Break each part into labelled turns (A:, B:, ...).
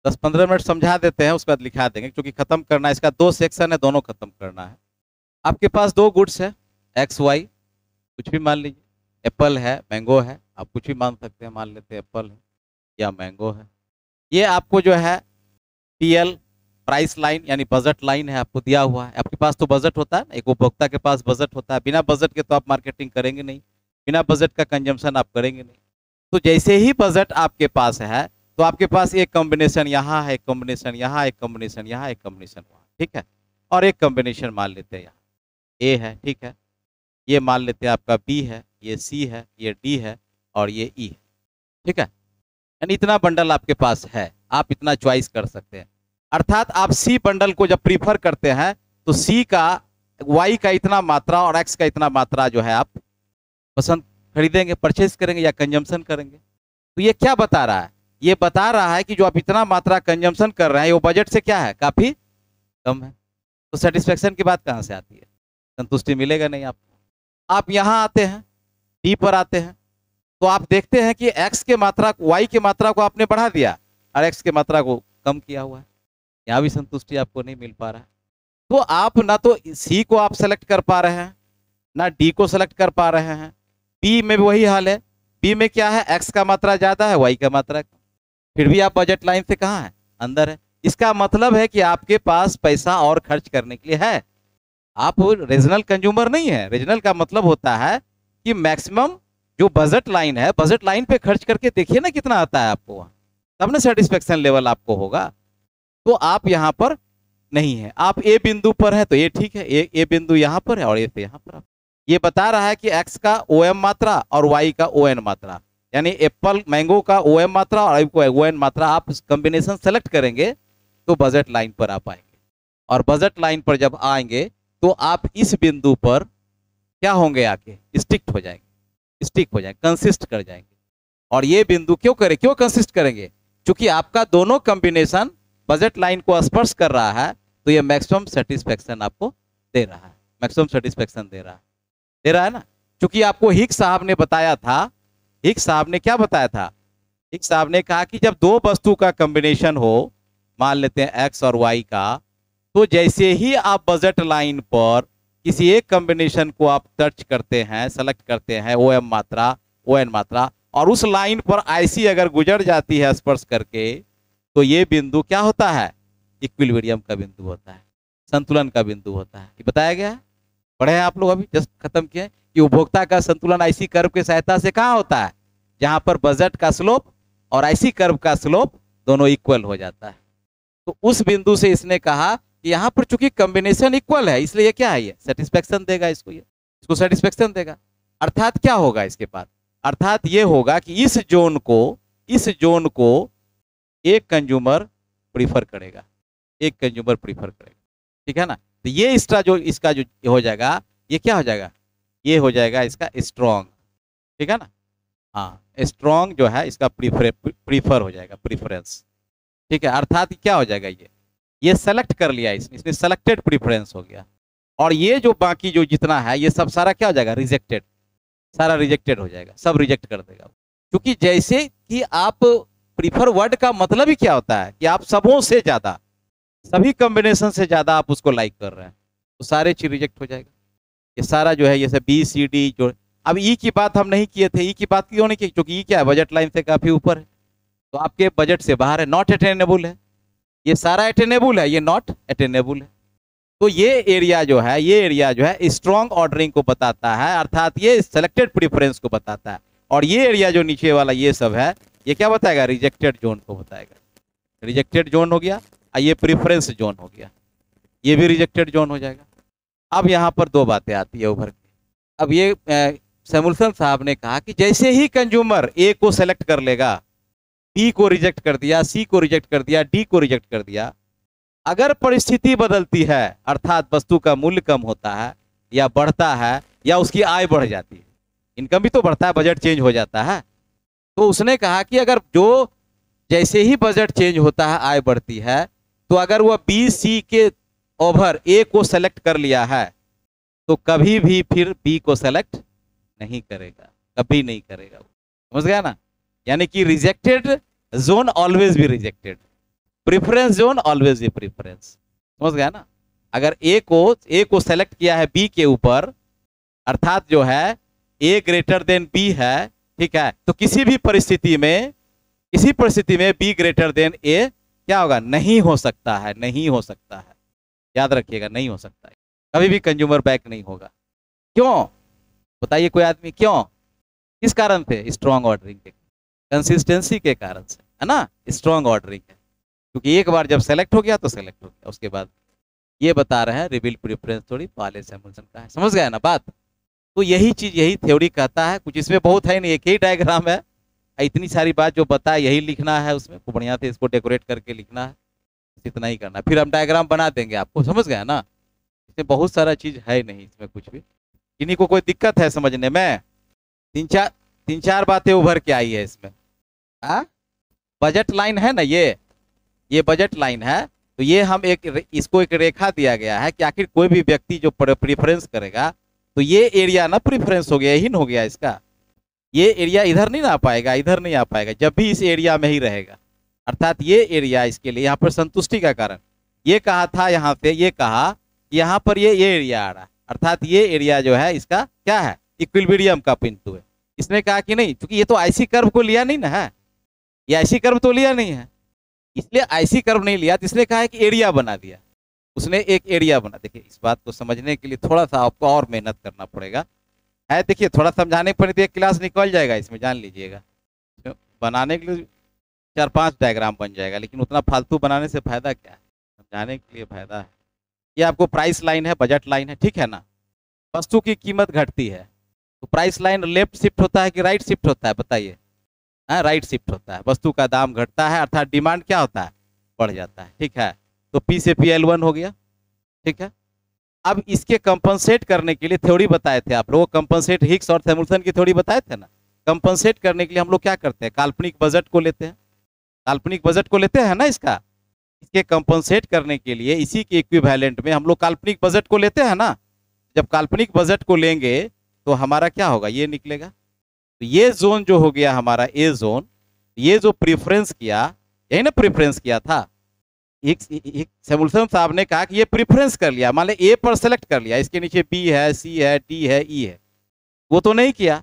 A: 10-15 minute समझा देते हैं, उसके बाद लिखा देंगे, क्योंकि खत्म करना है। इसका 2 सेक्शन है, दोनों खत्म करना है। आपके पास 2 गुड्स है, एक्स वाई, कुछ भी मान लीजिए। एप्पल है, मैंगो है, आप कुछ भी मान सकते हैं, मान लेते हैं एप्पल है या मैंगो है। ये आपको जो है पीएल, प्राइस लाइन यानी बजट लाइन है, आपको दिया हुआ है। आपके पास तो बजट होता है ना, एक उपभोक्ता के पास बजट होता है। बिना बजट के तो आप मार्केटिंग करेंगे नहीं, बिना बजट का कंजम्पशन आप करेंगे नहीं। तो जैसे ही बजट आपके पास है, तो आपके पास एक कॉम्बिनेशन यहाँ है, एक कॉम्बिनेशन यहाँ, एक कॉम्बिनेशन यहाँ, एक कॉम्बिनेशन वहाँ, ठीक है। और एक कॉम्बिनेशन मान लेते हैं यहाँ ए है, ठीक है। ये मान लेते हैं आपका बी है, ये सी है, ये डी है और ये ई है, ठीक है। यानी इतना बंडल आपके पास है, आप इतना चॉइस कर सकते हैं। अर्थात आप सी बंडल को जब प्रीफर करते हैं तो सी का, वाई का इतना मात्रा और एक्स का इतना मात्रा जो है आप पसंद खरीदेंगे, परचेज करेंगे या कंजम्पशन करेंगे। तो ये क्या बता रहा है? ये बता रहा है कि जो आप इतना मात्रा कंजम्पशन कर रहे हैं वो बजट से क्या है, काफी कम है। तो सेटिस्फेक्शन की बात कहाँ से आती है? संतुष्टि मिलेगा नहीं आपको। आप यहाँ आते हैं, डी पर आते हैं, तो आप देखते हैं कि एक्स के मात्रा, वाई के मात्रा को आपने बढ़ा दिया और एक्स के मात्रा को कम किया हुआ है। यहाँ भी संतुष्टि आपको नहीं मिल पा रहा है। तो आप ना तो सी को आप सेलेक्ट कर पा रहे हैं, ना डी को सेलेक्ट कर पा रहे हैं। बी में भी वही हाल है। बी में क्या है, एक्स का मात्रा ज्यादा है, वाई का मात्रा कम। फिर भी आप बजट लाइन से कहाँ है, अंदर है। इसका मतलब है कि आपके पास पैसा और खर्च करने के लिए है। आप रीजनल कंज्यूमर नहीं है। रीजनल का मतलब होता है कि मैक्सिमम जो बजट लाइन है, बजट लाइन पे खर्च करके देखिए ना कितना आता है आपको वहां, तब ना सेटिस्फेक्शन लेवल आपको होगा। तो आप यहाँ पर नहीं है, आप ए बिंदु पर है तो ये ठीक है, ए बिंदु यहाँ पर है और ए पे यहाँ पर। ये बता रहा है कि एक्स का ओ एम मात्रा और वाई का ओ एन मात्रा, यानी एप्पल मैंगो का ओ एम मात्रा और ओ एन मात्रा आप कॉम्बिनेशन सेलेक्ट करेंगे तो बजट लाइन पर आप आएंगे। और बजट लाइन पर जब आएंगे तो आप इस बिंदु पर क्या होंगे, आके स्टिक हो जाएंगे, स्टिक हो जाएंगे, कंसिस्ट कर जाएंगे। और ये बिंदु क्यों कंसिस्ट करेंगे? क्योंकि आपका दोनों कॉम्बिनेशन बजट लाइन को स्पर्श कर रहा है, तो ये मैक्सिमम सेटिस्फेक्शन आपको दे रहा है, मैक्सिमम सेटिस्फेक्शन दे रहा है ना। क्योंकि आपको हिक्स साहब ने बताया था, हिक्स साहब ने क्या बताया था, हिक्स साहब ने कहा कि जब दो वस्तु का कॉम्बिनेशन हो, मान लेते हैं एक्स और वाई का, तो जैसे ही आप बजट लाइन पर किसी एक कॉम्बिनेशन को आप सर्च करते हैं, सेलेक्ट करते हैं, ओ एम मात्रा, ओ एन मात्रा, और उस लाइन पर ऐसी अगर गुजर जाती है स्पर्श करके, तो ये बिंदु क्या होता है, इक्विलिब्रियम का बिंदु होता है, संतुलन का बिंदु होता है। ये बताया गया है, पढ़े हैं आप लोग, अभी जस्ट खत्म किए कि उपभोक्ता का संतुलन ऐसी कर्व की सहायता से कहाँ होता है, जहां पर बजट का स्लोप और ऐसी कर्व का स्लोप दोनों इक्वल हो जाता है। तो उस बिंदु से इसने कहा कि यहाँ पर चूंकि कॉम्बिनेशन इक्वल है, इसलिए क्या है, ये सेटिस्फेक्शन देगा, इसको सेटिस्फेक्शन देगा। अर्थात क्या होगा इसके बाद, अर्थात ये होगा कि इस जोन को एक कंज्यूमर प्रीफर करेगा, एक कंज्यूमर प्रीफर करेगा, ठीक है ना। तो ये इसका जो हो जाएगा, ये क्या हो जाएगा, ये हो जाएगा इसका स्ट्रॉन्ग, ठीक है ना। हाँ, स्ट्रॉन्ग जो है इसका प्रीफर हो जाएगा, प्रीफरेंस, ठीक है। अर्थात क्या हो जाएगा, ये सेलेक्ट कर लिया इसने सेलेक्टेड प्रीफरेंस हो गया। और ये जो बाकी जो जितना है ये सब सारा क्या हो जाएगा, रिजेक्टेड, सारा रिजेक्टेड हो जाएगा, सब रिजेक्ट कर देगा। क्योंकि जैसे कि आप प्रीफर वर्ड का मतलब ही क्या होता है कि आप सबों से ज्यादा, सभी कॉम्बिनेशन से ज्यादा आप उसको लाइक कर रहे हैं, तो सारे चीज रिजेक्ट हो जाएगा। ये सारा जो है, जैसे बी सी डी जो, अब ई की बात हम नहीं किए थे, ई की बात क्यों नहीं की, क्योंकि ई क्या है, बजट लाइन से काफी ऊपर है, तो आपके बजट से बाहर है, नॉट अटेनेबल है। ये सारा अटेनेबल है, ये नॉट अटेनेबल है। तो ये एरिया जो है स्ट्रॉन्ग ऑर्डरिंग को बताता है, अर्थात ये सेलेक्टेड प्रीफरेंस को बताता है। और ये एरिया जो नीचे वाला ये सब है, ये क्या बताएगा, रिजेक्टेड जोन को बताएगा। रिजेक्टेड जोन हो गया, ये प्रीफरेंस जोन हो गया, ये भी रिजेक्टेड जोन हो जाएगा। अब यहाँ पर दो बातें आती है उभर के। अब ये सैमुअल्सन साहब ने कहा कि जैसे ही कंज्यूमर ए को सेलेक्ट कर लेगा, बी को रिजेक्ट कर दिया, सी को रिजेक्ट कर दिया, डी को रिजेक्ट कर दिया, अगर परिस्थिति बदलती है, अर्थात वस्तु का मूल्य कम होता है या बढ़ता है या उसकी आय बढ़ जाती है, इनकम भी तो बढ़ता है, बजट चेंज हो जाता है, तो उसने कहा कि अगर जो जैसे ही बजट चेंज होता है, आय बढ़ती है, तो अगर वह बी सी के ओवर ए को सेलेक्ट कर लिया है, तो कभी भी फिर बी को सेलेक्ट नहीं करेगा, कभी नहीं करेगा। समझ गया ना, यानी कि रिजेक्टेड जोन ऑलवेज भी rejected, preference zone always a preference, समझ गया ना। अगर ए को सेलेक्ट किया है बी के ऊपर, अर्थात जो है ए ग्रेटर देन बी है, ठीक है, तो किसी भी परिस्थिति में बी ग्रेटर देन ए क्या होगा, नहीं हो सकता है, नहीं हो सकता है, याद रखिएगा, नहीं हो सकता है, कभी भी कंज्यूमर बैक नहीं होगा। क्यों बताइए कोई आदमी, क्यों, किस कारण से, स्ट्रॉन्ग ऑर्डरिंग के, कंसिस्टेंसी के कारण से, है ना, स्ट्रॉन्ग ऑर्डरिंग है, क्योंकि एक बार जब सेलेक्ट हो गया तो सेलेक्ट हो गया, उसके बाद ये बता रहे हैं रिवील प्रेफरेंस थ्योरी पाले सैमुअल्सन का है, समझ गया ना बात। तो यही चीज, यही थ्योरी कहता है, कुछ इसमें बहुत है नहीं, एक ही डायग्राम है, इतनी सारी बात जो बताया यही लिखना है उसमें, खूब बढ़िया से इसको डेकोरेट करके लिखना है, इतना ही करना है, फिर हम डायग्राम बना देंगे आपको, समझ गया ना। इसमें बहुत सारा चीज है नहीं इसमें कुछ भी, किन्हीं को कोई दिक्कत है समझने में, तीन चार बातें उभर के आई है इसमें। बजट लाइन है ना, ये बजट लाइन है, तो ये हम इसको एक रेखा दिया गया है कि आखिर कोई भी व्यक्ति जो प्रेफरेंस करेगा तो ये एरिया ना प्रेफरेंस हो गया, यही हो गया इसका, ये एरिया इधर नहीं आ पाएगा, इधर नहीं आ पाएगा, जब भी इस एरिया में ही रहेगा, अर्थात ये एरिया इसके लिए यहाँ पर संतुष्टि का कारण, ये कहा था यहाँ पे, ये कहा कि यहाँ पर ये एरिया आ रहा है, अर्थात ये एरिया जो है इसका क्या है, इक्विलिब्रियम का बिंदु है। इसने कहा कि नहीं, क्योंकि ये तो आईसी कर्व को लिया नहीं ना है, ये आईसी कर्व तो लिया नहीं है, इसलिए आईसी कर्व नहीं लिया, तो इसने कहा है कि एरिया बना दिया, उसने एक एरिया बना। देखिए इस बात को समझने के लिए थोड़ा सा आपको और मेहनत करना पड़ेगा, है देखिए, थोड़ा समझाने पर तो एक क्लास निकल जाएगा इसमें, जान लीजिएगा, तो बनाने के लिए 4-5 डायग्राम बन जाएगा, लेकिन उतना फालतू बनाने से फायदा क्या है, समझाने के लिए फायदा है। ये आपको प्राइस लाइन है, बजट लाइन है, ठीक है ना। वस्तु की कीमत घटती है तो प्राइस लाइन लेफ्ट शिफ्ट होता है कि राइट शिफ्ट होता है, बताइए। हाँ, राइट शिफ्ट होता है, वस्तु का दाम घटता है, अर्थात डिमांड क्या होता है, बढ़ जाता है, ठीक है। तो पी से पी L1 हो गया, ठीक है। अब इसके कंपनसेट करने के लिए थ्योरी बताए थे आप लोग, कंपनसेट हिग्स और सैमुअल्सन की थ्योरी बताए थे ना। कंपनसेट करने के लिए हम लोग क्या करते हैं, काल्पनिक बजट को लेते हैं, काल्पनिक बजट को लेते हैं ना, इसके कंपनसेट करने के लिए इसी के इक्विवेलेंट में हम लोग काल्पनिक बजट को लेते हैं ना। जब काल्पनिक बजट को लेंगे तो हमारा क्या होगा, ये निकलेगा। तो ये जोन जो हो गया हमारा ए जोन, ये जो प्रेफरेंस किया, यही ना प्रेफरेंस किया था, सैमुअल्सन साहब ने कहा कि ये प्रेफरेंस कर लिया, मान ले ए पर सेलेक्ट कर लिया, इसके नीचे बी है, सी है, डी है, ई है, वो तो नहीं किया,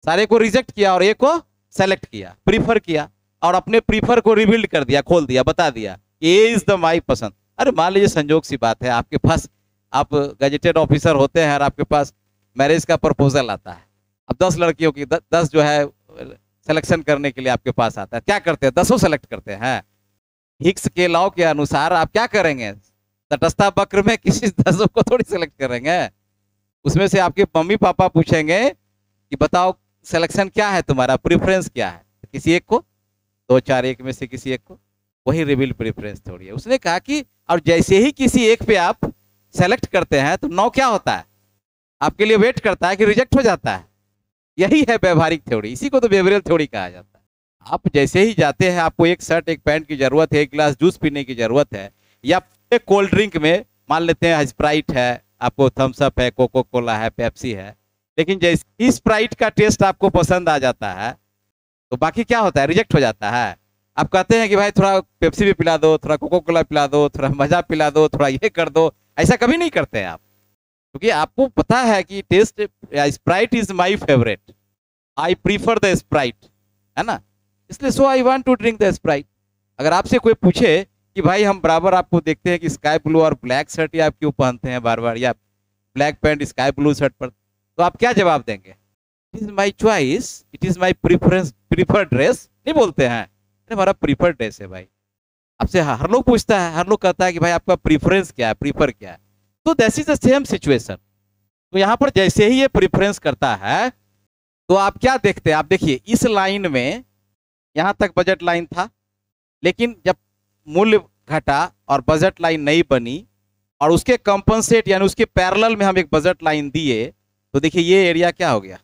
A: सारे को रिजेक्ट किया और ए को सेलेक्ट किया, प्रीफर किया, और अपने प्रीफर को रिवील्ड कर दिया, खोल दिया, बता दिया ए इज द माई पसंद। अरे मान लीजिए संजोग सी बात है, आपके पास, आप गजेटेड ऑफिसर होते हैं और आपके पास मैरिज का प्रपोजल आता है, अब 10 लड़कियों की 10 जो है सिलेक्शन करने के लिए आपके पास आता है, क्या करते हैं, 10 सेलेक्ट करते हैं। हिग्स के लॉ के अनुसार आप क्या करेंगे, तटस्था वक्र में किसी 10 को थोड़ी सेलेक्ट करेंगे, उसमें से आपके मम्मी पापा पूछेंगे कि बताओ सिलेक्शन क्या है तुम्हारा, प्रेफरेंस क्या है, किसी एक को, 2, 4, एक में से किसी एक को, वही रिवील प्रेफरेंस थ्योरी है। उसने कहा कि और जैसे ही किसी एक पे आप सेलेक्ट करते हैं तो 9 क्या होता है, आपके लिए वेट करता है कि रिजेक्ट हो जाता है, यही है व्यवहारिक थ्योरी, इसी को तो बिहेवियरल थ्योरी कहा जाता है। आप जैसे ही जाते हैं, आपको एक शर्ट एक पैंट की जरूरत है, एक गिलास जूस पीने की जरूरत है, या एक कोल्ड ड्रिंक में मान लेते हैं स्प्राइट है, आपको थम्स अप है, कोको कोला है, पेप्सी है, लेकिन जैसे स्प्राइट का टेस्ट आपको पसंद आ जाता है तो बाकी क्या होता है, रिजेक्ट हो जाता है। आप कहते हैं कि भाई थोड़ा पेप्सी भी पिला दो, थोड़ा कोको कोला पिला दो, थोड़ा मजा पिला दो, थोड़ा ये कर दो, ऐसा कभी नहीं करते हैं आप, क्योंकि आपको पता है कि taste, Sprite is my favourite, I prefer the Sprite, है ना, इसलिए so I want to drink the Sprite. अगर आपसे कोई पूछे कि भाई हम बराबर आपको देखते हैं कि स्काई ब्लू और ब्लैक शर्ट या आप क्यों पहनते हैं बार बार, या black pant sky blue shirt पर, तो आप क्या जवाब देंगे, it is my choice, it is my preference, prefer dress नहीं बोलते हैं, हमारा प्रीफर ड्रेस है भाई। आपसे हर लोग पूछता है, हर लोग कहता है कि भाई आपका प्रीफरेंस क्या है, प्रीफर क्या है, तो that is the same situation. तो यहाँ पर जैसे ही ये प्रीफरेंस करता है तो आप क्या देखते हैं, आप देखिए इस लाइन में यहाँ तक बजट लाइन था, लेकिन जब मूल्य घटा और बजट लाइन नहीं बनी और उसके कंपनसेट यानी उसके पैरेलल में हम एक बजट लाइन दिए, तो देखिए ये एरिया क्या हो गया,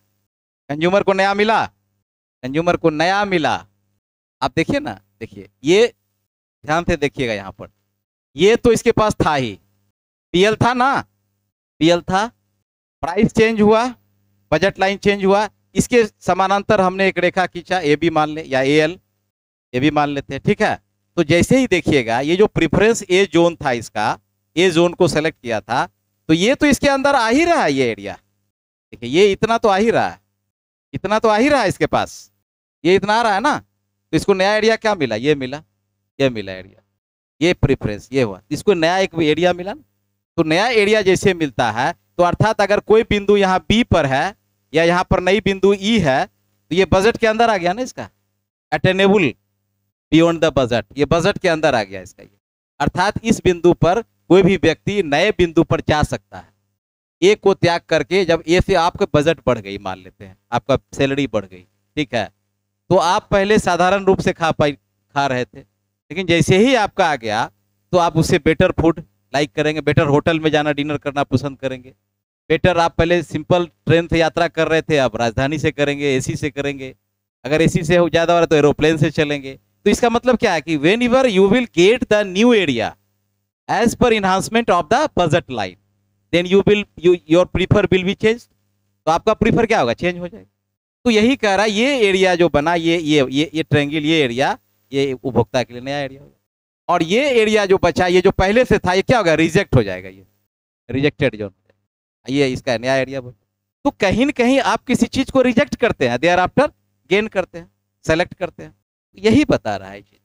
A: कंज्यूमर को नया मिला, कंज्यूमर को नया मिला। आप देखिए ना, देखिए ये ध्यान से देखिएगा, यहाँ पर ये तो इसके पास था ही, पीएल था ना, पीएल था, प्राइस चेंज हुआ, बजट लाइन चेंज हुआ, इसके समानांतर हमने एक रेखा खींचा, ए बी मान ले, या ए एल, ए बी मान लेते हैं, ठीक है। तो जैसे ही देखिएगा ये जो प्रेफरेंस ए जोन था इसका, ए जोन को सेलेक्ट किया था, तो ये तो इसके अंदर आ ही रहा है ये एरिया। देखिए ये इतना तो आ ही रहा है, इतना तो आ ही रहा है इसके पास, ये इतना आ रहा है ना। तो इसको नया एरिया क्या मिला, ये मिला, ये मिला एरिया, ये प्रेफरेंस ये हुआ, इसको नया एक एरिया मिला ना। तो नया एरिया जैसे मिलता है, तो अर्थात अगर कोई बिंदु यहाँ बी पर है या यहाँ पर नई बिंदु ई है, तो ये बजट के अंदर आ गया ना इसका, अटेनेबल बियॉन्ड द बजट, ये बजट के अंदर आ गया इसका। ये अर्थात इस बिंदु पर कोई भी व्यक्ति नए बिंदु पर जा सकता है। ए को त्याग करके जब ए से आपका बजट बढ़ गई, मान लेते हैं आपका सैलरी बढ़ गई, ठीक है, तो आप पहले साधारण रूप से खा रहे थे, लेकिन जैसे ही आपका आ गया तो आप उससे बेटर फूड लाइक करेंगे, बेटर होटल में जाना डिनर करना पसंद करेंगे, बेटर, आप पहले सिंपल ट्रेन से यात्रा कर रहे थे, आप राजधानी से करेंगे, एसी से करेंगे, अगर एसी से हो ज़्यादा हो रहा है तो एरोप्लेन से चलेंगे। तो इसका मतलब क्या है कि whenever you will get the new area as per enhancement of the budget line, then you will your prefer will be change, तो आपका प्रीफर क्या होगा, चेंज हो जाएगा। तो यही कह रहा है ये एरिया जो बना, ये ट्रायंगल, ये एरिया, ये उपभोक्ता के लिए नया एरिया होगा, और ये एरिया जो बचा, ये जो पहले से था, ये क्या होगा, रिजेक्ट हो जाएगा, ये रिजेक्टेड जोन, ये इसका नया एरिया बोल। तो कहीं न कहीं आप किसी चीज को रिजेक्ट करते हैं, देयर आफ्टर गेन करते हैं, सेलेक्ट करते हैं, यही बता रहा है चीज।